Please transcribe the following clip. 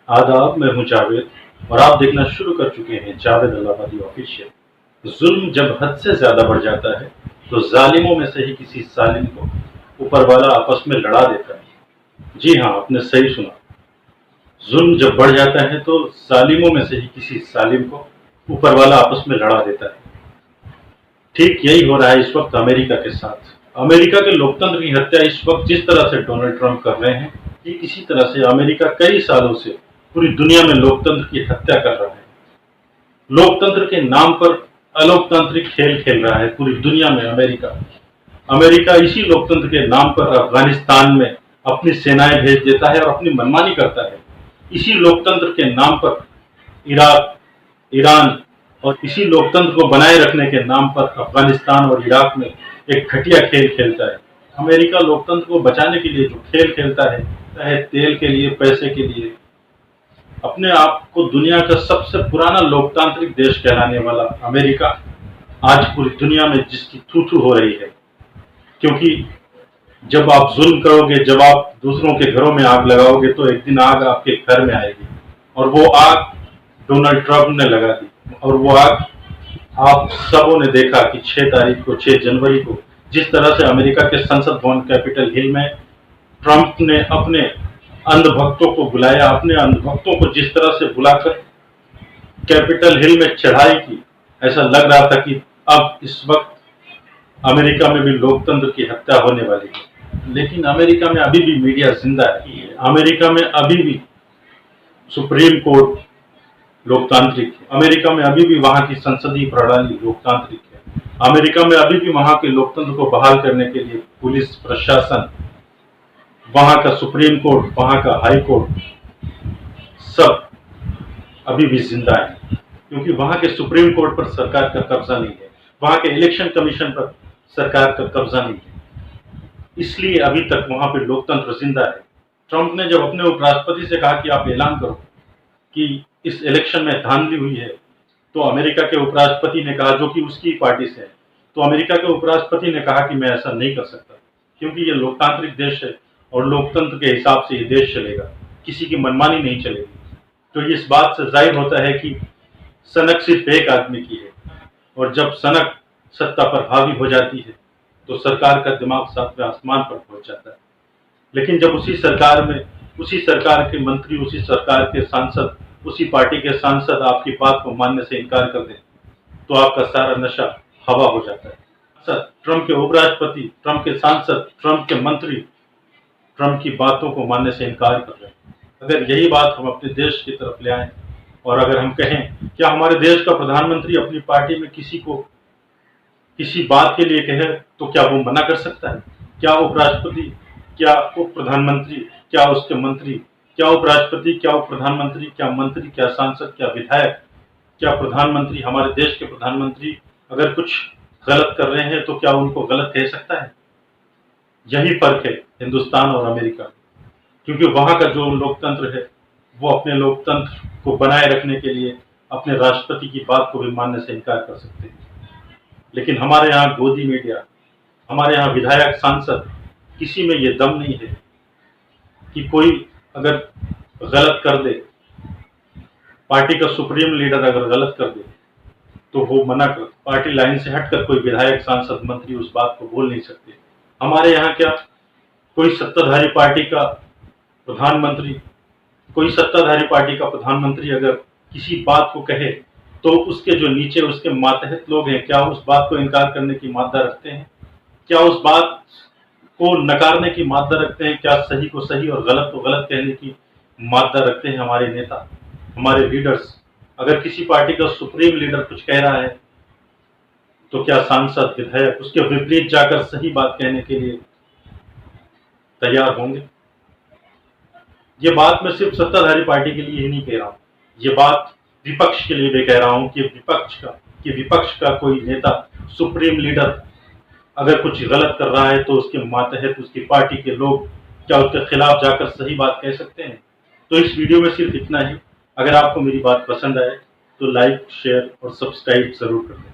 आदाब, मैं हूं जावेद और आप देखना शुरू कर चुके हैं जावेद अल्लाहबादी ऑफिशियल। जुल्म जब हद से ज्यादा बढ़ जाता है तो जालिमों में से ही किसी सालिम को ऊपर वाला आपस में लड़ा देता है। जी हाँ, आपने सही सुना। जुल्म जब बढ़ जाता है तो जालिमों में से ही किसी सालिम को ऊपर वाला आपस में लड़ा देता है। ठीक यही हो रहा है इस वक्त अमेरिका के साथ। अमेरिका के लोकतंत्र की हत्या इस वक्त जिस तरह से डोनाल्ड ट्रंप कर रहे हैं, ठीक इसी तरह से अमेरिका कई सालों से पूरी दुनिया में लोकतंत्र की हत्या कर रहा है। लोकतंत्र के नाम पर अलोकतांत्रिक खेल खेल रहा है पूरी दुनिया में अमेरिका। अमेरिका इसी लोकतंत्र के नाम पर अफगानिस्तान में अपनी सेनाएं भेज देता है और अपनी मनमानी करता है। इसी लोकतंत्र के नाम पर इराक, ईरान और इसी लोकतंत्र को बनाए रखने के नाम पर अफगानिस्तान और इराक में एक घटिया खेल खेलता है। अमेरिका लोकतंत्र को बचाने के लिए जो खेल खेलता है, चाहे तेल के लिए, पैसे के लिए, अपने आप को दुनिया का सबसे पुराना लोकतांत्रिक देश कहलाने वाला अमेरिका आज पूरी दुनिया में जिसकी थू थू हो रही है। क्योंकि जब आप जुल्म करोगे, जब आप दूसरों के घरों में आग लगाओगे तो एक दिन आग आपके घर में आएगी। और वो आग डोनाल्ड ट्रंप ने लगा दी। और वो आग आप सबों ने देखा कि 6 तारीख को, 6 जनवरी को जिस तरह से अमेरिका के संसद भवन कैपिटल हिल में ट्रंप ने अपने अंधभक्तों को बुलाया, अपने अंधभक्तों को जिस तरह से बुलाकर कैपिटल हिल में चढ़ाई की, ऐसा लग रहा था कि अब इस वक्त अमेरिका में भी लोकतंत्र की हत्या होने वाली है। लेकिन अमेरिका में अभी भी मीडिया जिंदा है। अमेरिका में अभी भी सुप्रीम कोर्ट लोकतांत्रिक है। अमेरिका में अभी भी वहां की संसदीय प्रणाली लोकतांत्रिक है। अमेरिका में अभी भी वहां के लोकतंत्र को बहाल करने के लिए पुलिस प्रशासन, वहां का सुप्रीम कोर्ट, वहां का हाई कोर्ट, सब अभी भी जिंदा है। क्योंकि वहां के सुप्रीम कोर्ट पर सरकार का कब्जा नहीं है, वहां के इलेक्शन कमीशन पर सरकार का कब्जा नहीं है, इसलिए अभी तक वहां पे लोकतंत्र जिंदा है। ट्रंप ने जब अपने उपराष्ट्रपति से कहा कि आप ऐलान करो कि इस इलेक्शन में धांधली हुई है, तो अमेरिका के उपराष्ट्रपति ने कहा, जो कि उसकी पार्टी से है, तो अमेरिका के उपराष्ट्रपति ने कहा कि मैं ऐसा नहीं कर सकता, क्योंकि ये लोकतांत्रिक देश है और लोकतंत्र के हिसाब से ये देश चलेगा, किसी की मनमानी नहीं चलेगी। तो इस बात से जाहिर होता है कि सनक सिर्फ एक आदमी की है, और जब सनक सत्ता पर हावी हो जाती है तो सरकार का दिमाग 7वें आसमान पर पहुंच जाता है। लेकिन जब उसी सरकार में उसी सरकार के मंत्री, उसी सरकार के सांसद, उसी पार्टी के सांसद आपकी बात को मानने से इनकार कर दें तो आपका सारा नशा हवा हो जाता है। ट्रंप के उपराष्ट्रपति, ट्रंप के सांसद, ट्रंप के मंत्री ट्रंप की बातों को मानने से इनकार कर रहे हैं। अगर यही बात हम अपने देश की तरफ ले आए और अगर हम कहें, क्या हमारे देश का प्रधानमंत्री अपनी पार्टी में किसी को किसी बात के लिए कहे तो क्या वो मना कर सकता है? क्या उपराष्ट्रपति, क्या उप प्रधानमंत्री, क्या उसके मंत्री, क्या उपराष्ट्रपति, क्या उप प्रधानमंत्री, क्या मंत्री, क्या सांसद, क्या विधायक, क्या प्रधानमंत्री, हमारे देश के प्रधानमंत्री अगर कुछ गलत कर रहे हैं तो क्या उनको गलत कह सकता है? यही फर्क है हिंदुस्तान और अमेरिका, क्योंकि वहां का जो लोकतंत्र है वो अपने लोकतंत्र को बनाए रखने के लिए अपने राष्ट्रपति की बात को भी मानने से इनकार कर सकते हैं। लेकिन हमारे यहाँ गोदी मीडिया, हमारे यहाँ विधायक, सांसद, किसी में ये दम नहीं है कि कोई अगर गलत कर दे, पार्टी का सुप्रीम लीडर अगर गलत कर दे तो वो मना कर, पार्टी लाइन से हटकर कोई विधायक, सांसद, मंत्री उस बात को बोल नहीं सकते। हमारे यहाँ क्या कोई सत्ताधारी पार्टी का प्रधानमंत्री, कोई सत्ताधारी पार्टी का प्रधानमंत्री अगर किसी बात को कहे तो उसके जो नीचे उसके मातहत लोग हैं, क्या उस बात को इनकार करने की मादा रखते हैं? क्या उस बात को नकारने की मादा रखते हैं? क्या सही को सही और गलत को गलत कहने की मादा रखते हैं हमारे नेता, हमारे लीडर्स? अगर किसी पार्टी का सुप्रीम लीडर कुछ कह रहा है तो क्या सांसद, विधायक उसके विपरीत जाकर सही बात कहने के लिए तैयार होंगे? ये बात मैं सिर्फ सत्ताधारी पार्टी के लिए ही नहीं कह रहा हूं, ये बात विपक्ष के लिए भी कह रहा हूं कि विपक्ष का कोई नेता, सुप्रीम लीडर अगर कुछ गलत कर रहा है तो उसके मातहत उसकी पार्टी के लोग क्या उसके खिलाफ जाकर सही बात कह सकते हैं? तो इस वीडियो में सिर्फ इतना ही। अगर आपको मेरी बात पसंद आए तो लाइक, शेयर और सब्सक्राइब जरूर कर दें।